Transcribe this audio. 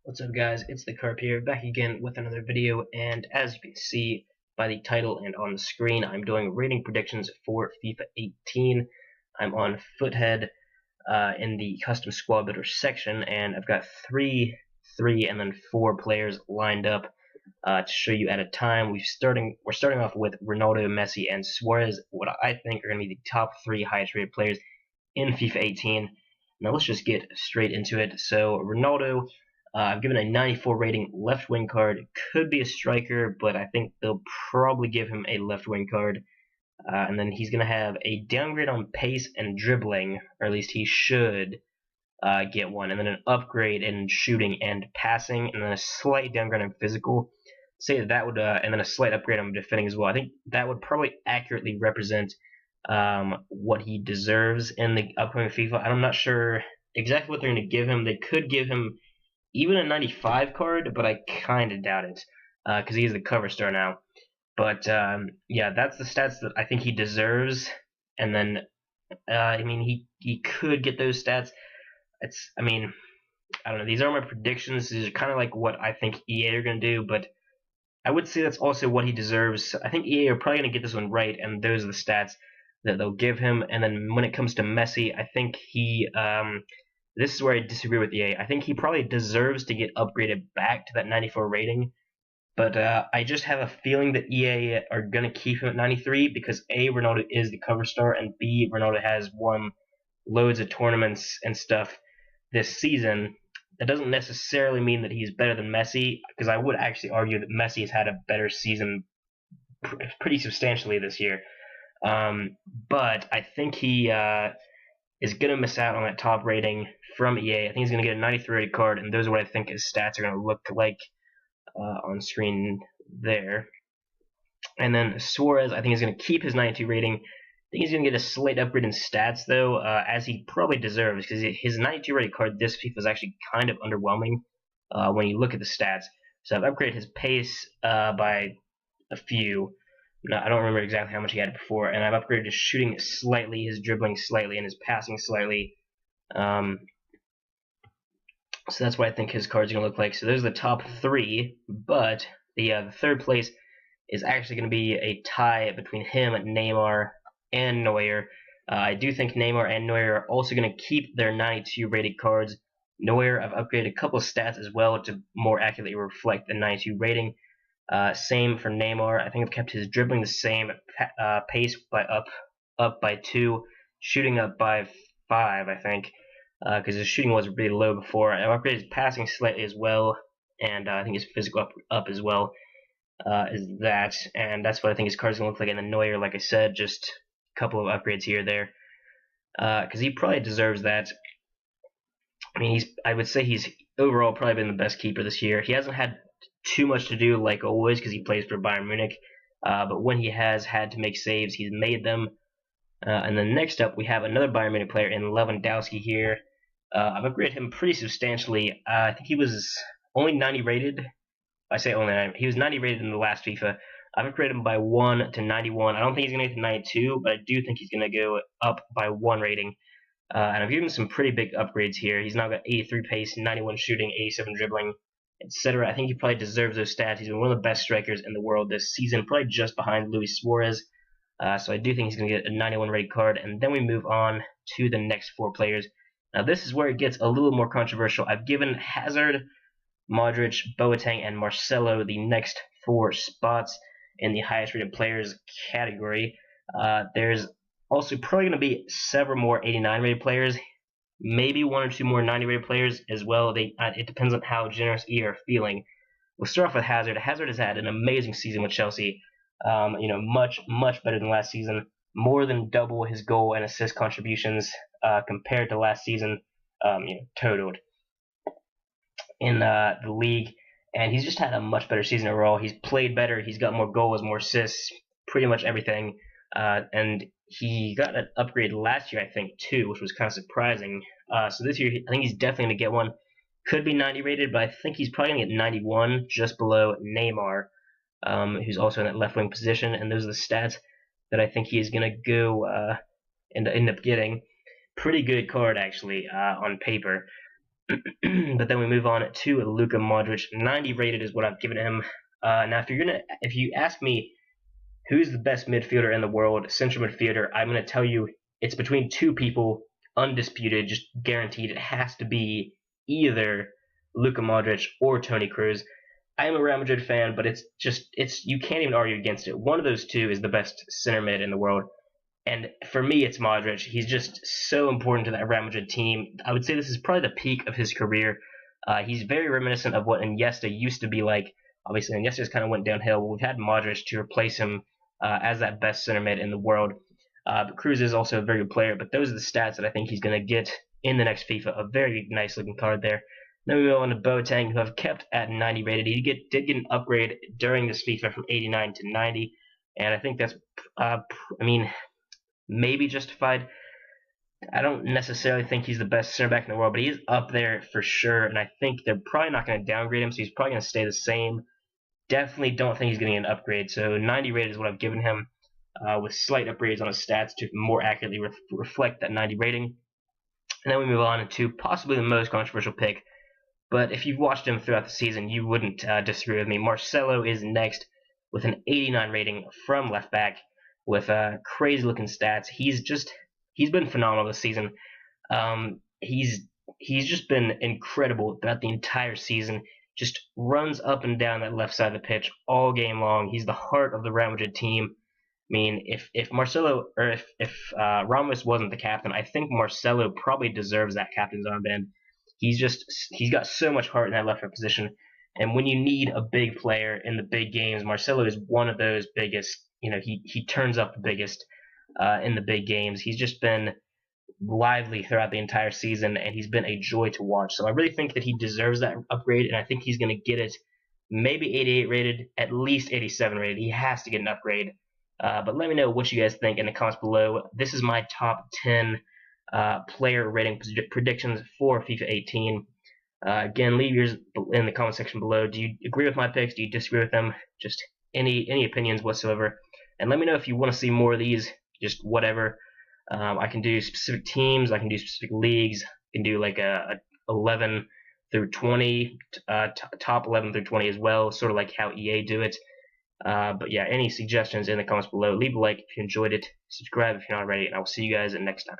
What's up, guys? It's the Carp here, back again with another video, and as you can see by the title and on the screen, I'm doing rating predictions for FIFA 18. I'm on Foothead in the custom squad builder section, and I've got three, and then 4 players lined up to show you at a time. We're starting off with Ronaldo, Messi, and Suarez, what I think are going to be the top 3 highest rated players in FIFA 18. Now let's just get straight into it. So Ronaldo, I've given a 94 rating left wing card. Could be a striker, but I think they'll probably give him a left wing card. And then he's going to have a downgrade on pace and dribbling, or at least he should get one. And then an upgrade in shooting and passing, and then a slight downgrade on physical. Say that would, and then a slight upgrade on defending as well. I think that would probably accurately represent what he deserves in the upcoming FIFA. I'm not sure exactly what they're going to give him. They could give him even a 95 card, but I kind of doubt it because he is the cover star now. But yeah, that's the stats that I think he deserves. And then, I mean, he could get those stats. I don't know. These are my predictions. These are kind of like what I think EA are going to do, but I would say that's also what he deserves. I think EA are probably going to get this one right, and those are the stats that they'll give him. And then when it comes to Messi, I think he this is where I disagree with EA. I think he probably deserves to get upgraded back to that 94 rating, but I just have a feeling that EA are going to keep him at 93 because A, Ronaldo is the cover star, and B, Ronaldo has won loads of tournaments and stuff this season. That doesn't necessarily mean that he's better than Messi, because I would actually argue that Messi has had a better season pretty substantially this year. But I think he is going to miss out on that top rating from EA. I think he's going to get a 93 rated card, and those are what I think his stats are going to look like on screen there. And then Suarez, I think he's going to keep his 92 rating. I think he's going to get a slight upgrade in stats, though, as he probably deserves, because his 92 rated card this FIFA is actually kind of underwhelming when you look at the stats. So I've upgraded his pace by a few. No, I don't remember exactly how much he had before, and I've upgraded his shooting slightly, his dribbling slightly, and his passing slightly. So that's what I think his card's going to look like. So those are the top 3, but the third place is actually going to be a tie between him, Neymar, and Neuer. I do think Neymar and Neuer are also going to keep their 92 rated cards. Neuer, I've upgraded a couple of stats as well to more accurately reflect the 92 rating. Same for Neymar. I think I've kept his dribbling the same, pace by up by 2, shooting up by 5, I think, because his shooting was really low before. I've upgraded his passing slightly as well, and I think his physical up as well is that, and that's what I think his card's going to look like. And then Neuer, like I said, just a couple of upgrades here or there, because he probably deserves that. I mean, I would say he's overall probably been the best keeper this year. He hasn't had too much to do like always because he plays for Bayern Munich, but when he has had to make saves, he's made them. And then next up, we have another Bayern Munich player in Lewandowski here. I've upgraded him pretty substantially. I think he was only 90 rated. I say only 90. He was 90 rated in the last FIFA. I've upgraded him by 1 to 91. I don't think he's going to get to 92, but I do think he's going to go up by 1 rating. And I've given him some pretty big upgrades here. He's now got 83 pace, 91 shooting, 87 dribbling, etc. I think he probably deserves those stats. He's been one of the best strikers in the world this season, probably just behind Luis Suarez. So I do think he's going to get a 91 rated card. And then we move on to the next 4 players. Now this is where it gets a little more controversial. I've given Hazard, Modric, Boateng, and Marcelo the next 4 spots in the highest rated players category. There's also probably going to be several more 89 rated players, maybe 1 or 2 more 90 rated players as well. It depends on how generous EA are feeling. We'll start off with Hazard. Hazard has had an amazing season with Chelsea. Much better than last season. More than double his goal and assist contributions compared to last season, totaled in the league. And he's just had a much better season overall. He's played better. He's got more goals, more assists, pretty much everything. And he got an upgrade last year, I think, too, which was kind of surprising. So this year, I think he's definitely going to get one. Could be 90 rated, but I think he's probably going to get 91, just below Neymar, who's also in that left wing position. And those are the stats that I think he is going to go and end up getting. Pretty good card, actually, on paper. But then we move on to Luka Modric. 90 rated is what I've given him. Now, if you ask me who's the best midfielder in the world, central midfielder, I'm gonna tell you it's between two people, undisputed, just guaranteed. It has to be either Luka Modric or Toni Kroos. I am a Real Madrid fan, but it's you can't even argue against it. One of those two is the best center mid in the world. And for me, it's Modric. He's just so important to that Real Madrid team. I would say this is probably the peak of his career. He's very reminiscent of what Iniesta used to be like. Obviously, Iniesta's kind of went downhill. We've had Modric to replace him as that best center mid in the world. But Kroos is also a very good player. But those are the stats that I think he's going to get in the next FIFA. A very nice looking card there. Then we go on to Boateng, who I've kept at 90 rated. He did get an upgrade during this FIFA from 89 to 90. And I think that's, maybe justified. I don't necessarily think he's the best center back in the world, but he's up there for sure. And I think they're probably not going to downgrade him, so he's probably going to stay the same. Definitely don't think he's getting an upgrade. So 90 rated is what I've given him, with slight upgrades on his stats to more accurately reflect that 90 rating. And then we move on to possibly the most controversial pick. But if you've watched him throughout the season, you wouldn't disagree with me. Marcelo is next with an 89 rating from left back with crazy looking stats. He's been phenomenal this season. He's just been incredible throughout the entire season. Just runs up and down that left side of the pitch all game long. He's the heart of the Real Madrid team. I mean, if Marcelo or if Ramos wasn't the captain, I think Marcelo probably deserves that captain's armband. He's got so much heart in that left position. And when you need a big player in the big games, Marcelo is one of those biggest. He turns up the biggest in the big games. He's just been lively throughout the entire season, and he's been a joy to watch. So I really think that he deserves that upgrade, and I think he's going to get it. Maybe 88 rated, at least 87 rated. He has to get an upgrade. But let me know what you guys think in the comments below. This is my top 10 player rating predictions for FIFA 18. Again, leave yours in the comment section below. Do you agree with my picks? Do you disagree with them? Just any opinions whatsoever. And let me know if you want to see more of these, just whatever. I can do specific teams. I can do specific leagues. I can do like a 11 through 20, top 11 through 20 as well, sort of like how EA do it. But yeah, any suggestions in the comments below. Leave a like if you enjoyed it. Subscribe if you're not already, and I will see you guys next time.